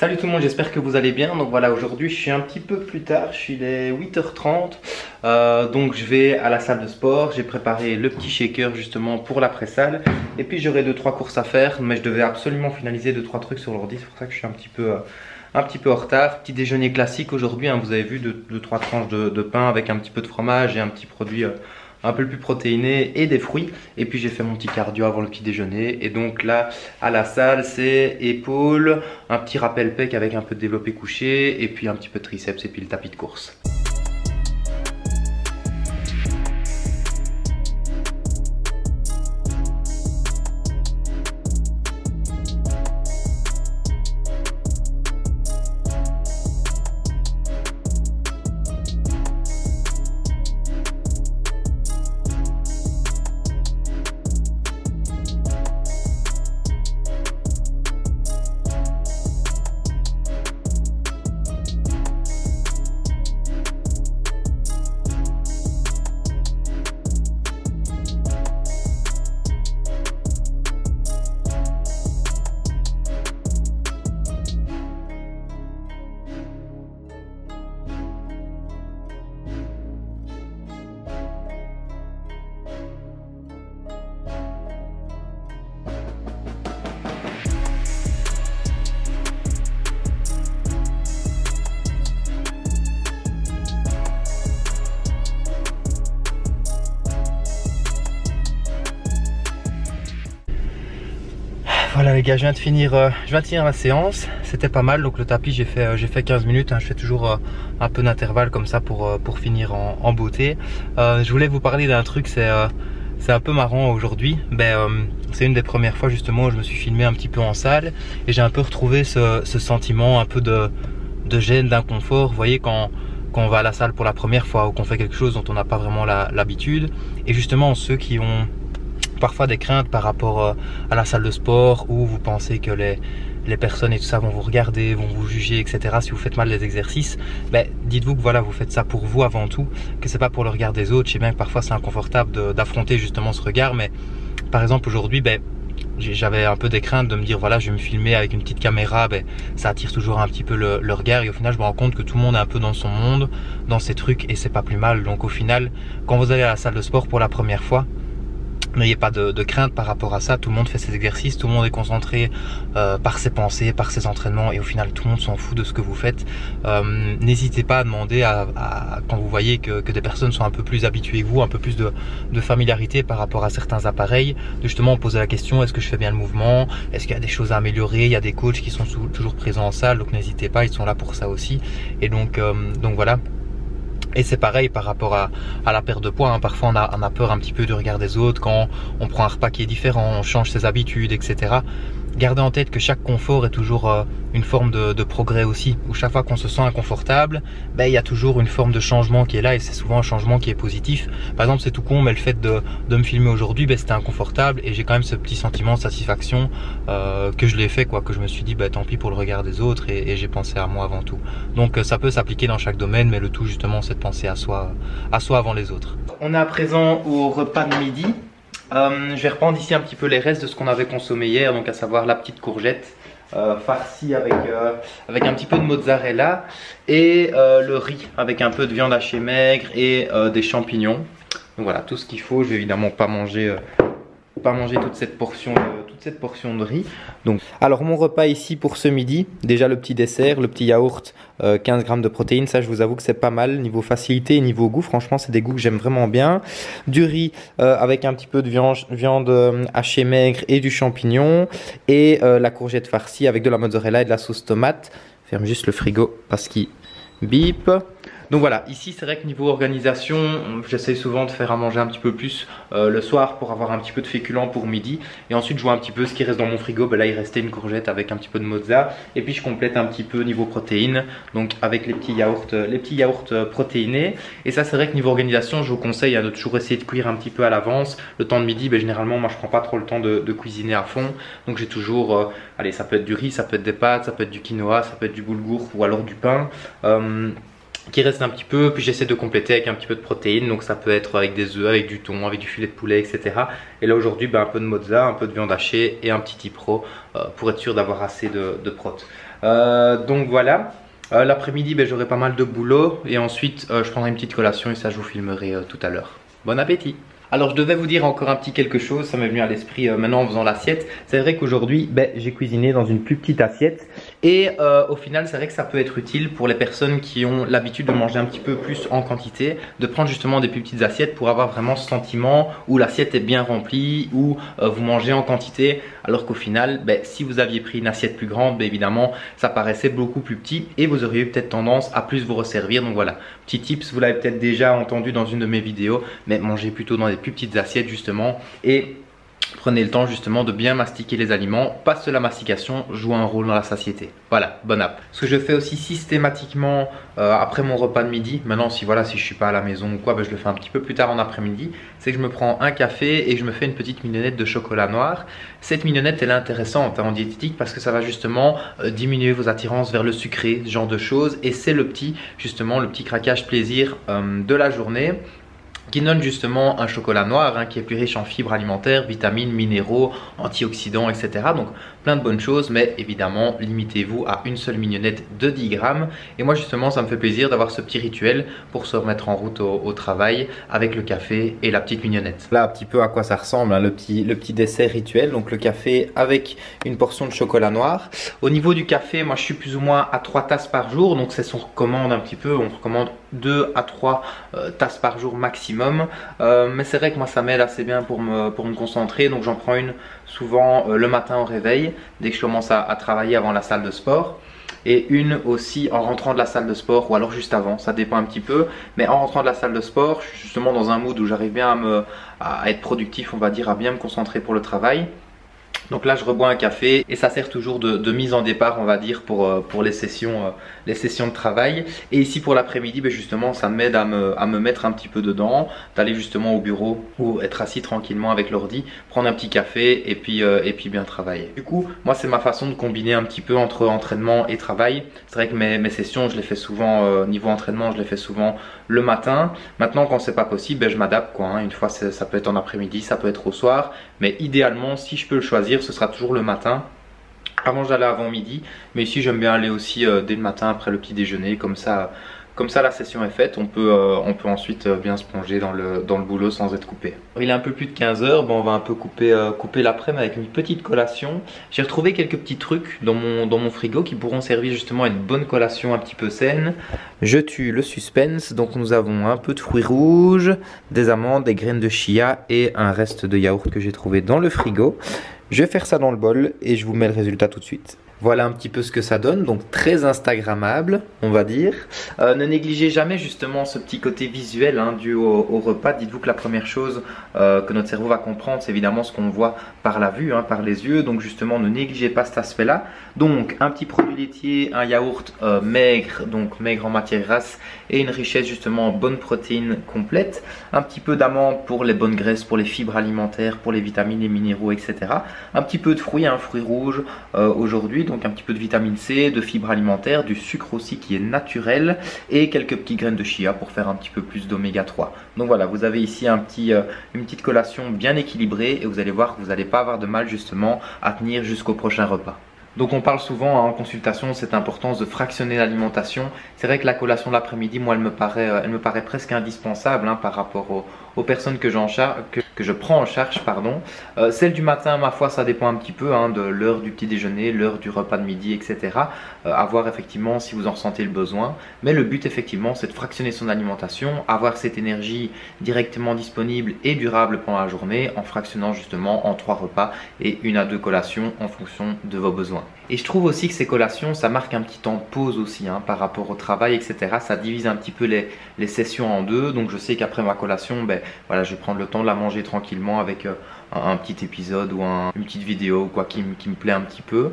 Salut tout le monde, j'espère que vous allez bien. Donc voilà, aujourd'hui je suis un petit peu plus tard, il est 8h30. Donc je vais à la salle de sport. J'ai préparé le petit shaker justement pour l'après-salle. Et puis j'aurai 2-3 courses à faire, mais je devais absolument finaliser 2-3 trucs sur l'ordi. C'est pour ça que je suis un petit peu en retard. Petit déjeuner classique aujourd'hui, hein, vous avez vu 2-3 tranches de pain avec un petit peu de fromage et un petit produit un peu plus protéiné et des fruits. Et puis j'ai fait mon petit cardio avant le petit déjeuner. Et donc là à la salle c'est épaules, un petit rappel pec avec un peu de développé couché et puis un petit peu de triceps et puis le tapis de course. Voilà les gars, je viens de finir la séance, c'était pas mal. Donc le tapis j'ai fait 15 minutes, hein. Je fais toujours un peu d'intervalle comme ça pour finir en beauté. Je voulais vous parler d'un truc, c'est un peu marrant aujourd'hui. C'est une des premières fois justement où je me suis filmé un petit peu en salle et j'ai un peu retrouvé ce sentiment un peu de gêne, d'inconfort. Vous voyez quand on va à la salle pour la première fois ou qu'on fait quelque chose dont on n'a pas vraiment l'habitude. Et justement ceux qui ont parfois des craintes par rapport à la salle de sport où vous pensez que les personnes et tout ça vont vous regarder, vont vous juger, etc. si vous faites mal les exercices, dites-vous que voilà, vous faites ça pour vous avant tout, que c'est pas pour le regard des autres. Je sais bien que parfois c'est inconfortable d'affronter justement ce regard, mais par exemple aujourd'hui, j'avais un peu des craintes de me dire voilà, je vais me filmer avec une petite caméra, ça attire toujours un petit peu le regard et au final je me rends compte que tout le monde est un peu dans son monde, dans ses trucs et c'est pas plus mal. Donc au final, quand vous allez à la salle de sport pour la première fois, n'ayez pas de crainte par rapport à ça. Tout le monde fait ses exercices, tout le monde est concentré par ses pensées, par ses entraînements et au final tout le monde s'en fout de ce que vous faites. N'hésitez pas à demander quand vous voyez que des personnes sont un peu plus habituées que vous, un peu plus de familiarité par rapport à certains appareils, de justement poser la question: est-ce que je fais bien le mouvement, est-ce qu'il y a des choses à améliorer. Il y a des coachs qui sont toujours présents en salle, donc n'hésitez pas, ils sont là pour ça aussi. Et donc voilà. Et c'est pareil par rapport à la perte de poids, hein. Parfois on a peur un petit peu du regard des autres quand on prend un repas qui est différent, on change ses habitudes, etc. Gardez en tête que chaque confort est toujours une forme de progrès aussi, où chaque fois qu'on se sent inconfortable, il y a toujours une forme de changement qui est là et c'est souvent un changement qui est positif. Par exemple, c'est tout con, mais le fait de me filmer aujourd'hui, c'était inconfortable et j'ai quand même ce petit sentiment de satisfaction que je l'ai fait, quoi, que je me suis dit tant pis pour le regard des autres et j'ai pensé à moi avant tout. Donc ça peut s'appliquer dans chaque domaine, mais le tout justement c'est de penser à soi avant les autres. On est à présent au repas de midi. Je vais reprendre ici un petit peu les restes de ce qu'on avait consommé hier, donc à savoir la petite courgette farcie avec un petit peu de mozzarella et le riz avec un peu de viande hachée maigre et des champignons. Donc voilà, tout ce qu'il faut. Je vais évidemment pas manger toute cette portion de riz. Donc, alors mon repas ici pour ce midi, déjà le petit dessert, le petit yaourt, 15 grammes de protéines, ça je vous avoue que c'est pas mal niveau facilité et niveau goût. Franchement c'est des goûts que j'aime vraiment bien. Du riz avec un petit peu de viande hachée maigre et du champignon et la courgette farcie avec de la mozzarella et de la sauce tomate. Ferme juste le frigo parce qu'il bip. Donc voilà, ici c'est vrai que niveau organisation, j'essaye souvent de faire à manger un petit peu plus le soir pour avoir un petit peu de féculents pour midi. Et ensuite je vois un petit peu ce qui reste dans mon frigo. Là il restait une courgette avec un petit peu de mozza. Et puis je complète un petit peu niveau protéines, donc avec les petits yaourts protéinés. Et ça c'est vrai que niveau organisation, je vous conseille de toujours essayer de cuire un petit peu à l'avance. Le temps de midi, généralement moi je prends pas trop le temps de cuisiner à fond. Donc j'ai toujours, allez, ça peut être du riz, ça peut être des pâtes, ça peut être du quinoa, ça peut être du boulgour ou alors du pain. Qui reste un petit peu, puis j'essaie de compléter avec un petit peu de protéines, donc ça peut être avec des œufs, avec du thon, avec du filet de poulet, etc. Et là aujourd'hui un peu de mozza, un peu de viande hachée et un petit tipro pour être sûr d'avoir assez de prot. Donc voilà. L'après-midi, ben, j'aurai pas mal de boulot et ensuite je prendrai une petite collation et ça je vous filmerai tout à l'heure. Bon appétit! Alors je devais vous dire encore un petit quelque chose, ça m'est venu à l'esprit maintenant en faisant l'assiette. C'est vrai qu'aujourd'hui ben, j'ai cuisiné dans une plus petite assiette et au final c'est vrai que ça peut être utile pour les personnes qui ont l'habitude de manger un petit peu plus en quantité, de prendre justement des plus petites assiettes pour avoir vraiment ce sentiment où l'assiette est bien remplie, où vous mangez en quantité, alors qu'au final ben, si vous aviez pris une assiette plus grande, ben, évidemment ça paraissait beaucoup plus petit et vous auriez peut-être tendance à plus vous resservir. Donc voilà, petit tips, vous l'avez peut-être déjà entendu dans une de mes vidéos, mais mangez plutôt dans des plus petites assiettes justement et prenez le temps justement de bien mastiquer les aliments parce que la mastication joue un rôle dans la satiété. Voilà, bon app. Ce que je fais aussi systématiquement après mon repas de midi, maintenant si voilà, si je suis pas à la maison ou quoi, ben, je le fais un petit peu plus tard en après-midi, c'est que je me prends un café et je me fais une petite mignonnette de chocolat noir. Cette mignonnette elle est intéressante en diététique parce que ça va justement diminuer vos attirances vers le sucré, ce genre de choses, et c'est le petit justement le petit craquage plaisir de la journée, qui donne justement un chocolat noir hein, qui est plus riche en fibres alimentaires, vitamines, minéraux, antioxydants, etc. Donc plein de bonnes choses, mais évidemment limitez-vous à une seule mignonnette de 10 grammes. Et moi justement ça me fait plaisir d'avoir ce petit rituel pour se remettre en route au travail avec le café et la petite mignonnette. Là un petit peu à quoi ça ressemble hein, le petit dessert rituel, donc le café avec une portion de chocolat noir. Au niveau du café, moi je suis plus ou moins à 3 tasses par jour, donc c'est ce qu'on recommande un petit peu, on recommande 2 à 3 tasses par jour maximum. Mais c'est vrai que moi ça m'aide assez bien pour me concentrer, donc j'en prends une souvent le matin au réveil dès que je commence à travailler avant la salle de sport, et une aussi en rentrant de la salle de sport ou alors juste avant, ça dépend un petit peu, mais en rentrant de la salle de sport je suis justement dans un mood où j'arrive bien à être productif, on va dire, à bien me concentrer pour le travail. Donc là je rebois un café et ça sert toujours de mise en départ, on va dire, pour les sessions de travail. Et ici pour l'après-midi, ben justement ça m'aide à me mettre un petit peu dedans, d'aller justement au bureau ou être assis tranquillement avec l'ordi, prendre un petit café et puis bien travailler. Du coup moi c'est ma façon de combiner un petit peu entre entraînement et travail. C'est vrai que mes sessions je les fais souvent, niveau entraînement je les fais souvent le matin. Maintenant quand c'est pas possible, ben, je m'adapte quoi, hein. Une fois ça peut être en après-midi, ça peut être au soir, mais idéalement si je peux le choisir ce sera toujours le matin. Avant j'allais avant midi, mais ici j'aime bien aller aussi dès le matin après le petit déjeuner, comme ça la session est faite, on peut ensuite bien se plonger dans le boulot sans être coupé. Il est un peu plus de 15 h, bon, on va un peu couper l'après-midi avec une petite collation. J'ai retrouvé quelques petits trucs dans mon frigo qui pourront servir justement à une bonne collation un petit peu saine. Je tue le suspense, donc nous avons un peu de fruits rouges, des amandes, des graines de chia et un reste de yaourt que j'ai trouvé dans le frigo. Je vais faire ça dans le bol et je vous mets le résultat tout de suite. Voilà un petit peu ce que ça donne, donc très instagrammable on va dire. Ne négligez jamais justement ce petit côté visuel hein, dû au repas. Dites-vous que la première chose que notre cerveau va comprendre, c'est évidemment ce qu'on voit par la vue, hein, par les yeux. Donc justement ne négligez pas cet aspect là. Donc un petit produit laitier, un yaourt maigre, donc maigre en matière grasse, et une richesse justement en bonnes protéines complètes. Un petit peu d'amandes pour les bonnes graisses, pour les fibres alimentaires, pour les vitamines, les minéraux, etc. Un petit peu de fruits, un fruit rouge aujourd'hui, donc un petit peu de vitamine C, de fibres alimentaires, du sucre aussi qui est naturel, et quelques petites graines de chia pour faire un petit peu plus d'oméga 3. Donc voilà, vous avez ici une petite collation bien équilibrée et vous allez voir que vous n'allez pas avoir de mal justement à tenir jusqu'au prochain repas. Donc on parle souvent hein, en consultation de cette importance de fractionner l'alimentation. C'est vrai que la collation de l'après-midi, moi elle me paraît presque indispensable hein, par rapport aux personnes que je prends en charge. Celle du matin, ma foi, ça dépend un petit peu hein, de l'heure du petit déjeuner, l'heure du repas de midi, etc. À voir effectivement si vous en ressentez le besoin. Mais le but effectivement c'est de fractionner son alimentation, avoir cette énergie directement disponible et durable pendant la journée en fractionnant justement en 3 repas et 1 à 2 collations en fonction de vos besoins. Et je trouve aussi que ces collations, ça marque un petit temps de pause aussi hein, par rapport au travail, etc. Ça divise un petit peu les sessions en deux. Donc je sais qu'après ma collation, ben, voilà, je vais prendre le temps de la manger tranquillement avec un petit épisode ou une petite vidéo quoi, qui me plaît un petit peu.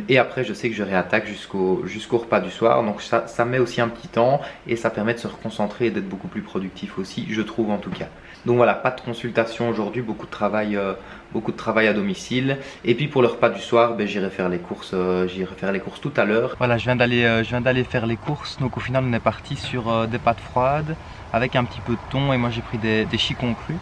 Et après je sais que je réattaque jusqu'au repas du soir. Donc ça met aussi un petit temps et ça permet de se reconcentrer et d'être beaucoup plus productif aussi, je trouve en tout cas. Donc voilà, pas de consultation aujourd'hui, beaucoup de travail à domicile. Et puis pour le repas du soir, ben, j'irai faire les courses tout à l'heure. Voilà, je viens d'aller faire les courses. Donc au final on est parti sur des pâtes froides avec un petit peu de thon et moi j'ai pris des chicons crus.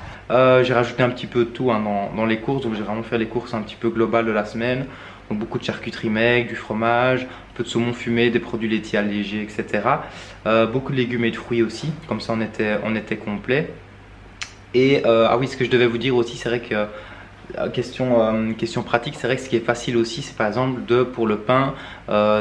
J'ai rajouté un petit peu de tout hein, dans les courses, donc j'ai vraiment fait les courses un petit peu globales de la semaine. Donc beaucoup de charcuterie maigre, du fromage, un peu de saumon fumé, des produits laitiers allégés, etc. Beaucoup de légumes et de fruits aussi, comme ça on était complet. Et ah oui, ce que je devais vous dire aussi, c'est vrai que question pratique, c'est vrai que ce qui est facile aussi, c'est par exemple pour le pain,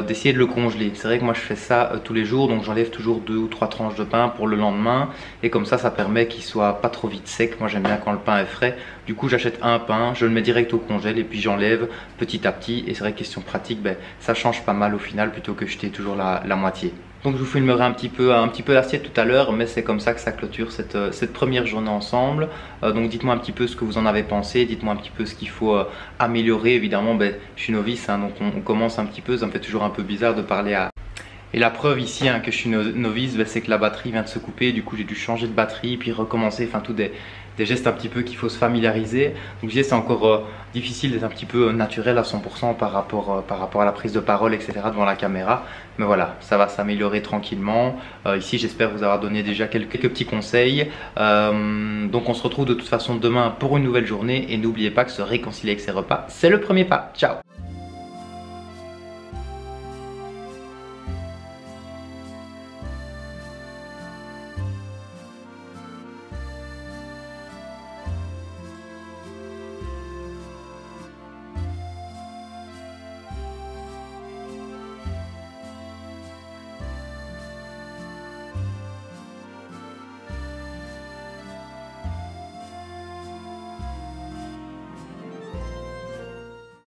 d'essayer de le congeler. C'est vrai que moi je fais ça tous les jours, donc j'enlève toujours 2 ou 3 tranches de pain pour le lendemain, et comme ça permet qu'il soit pas trop vite sec. Moi j'aime bien quand le pain est frais. Du coup j'achète un pain, je le mets direct au congèle et puis j'enlève petit à petit. Et c'est vrai que question pratique, ben, ça change pas mal au final plutôt que jeter toujours la moitié. Donc je vous filmerai un petit peu l'assiette tout à l'heure, mais c'est comme ça que ça clôture cette première journée ensemble. Donc dites-moi un petit peu ce que vous en avez pensé, dites-moi un petit peu ce qu'il faut améliorer. Évidemment, ben, je suis novice, hein, donc on commence un petit peu, ça me fait toujours un peu bizarre de parler à... Et la preuve ici que je suis novice, ben, c'est que la batterie vient de se couper, du coup j'ai dû changer de batterie, puis recommencer, enfin tout des gestes un petit peu qu'il faut se familiariser. Donc je disais, c'est encore difficile d'être un petit peu naturel à 100% par rapport à la prise de parole, etc. devant la caméra. Mais voilà, ça va s'améliorer tranquillement. Ici j'espère vous avoir donné déjà quelques petits conseils. Donc on se retrouve de toute façon demain pour une nouvelle journée. Et n'oubliez pas que se réconcilier avec ses repas, c'est le premier pas. Ciao!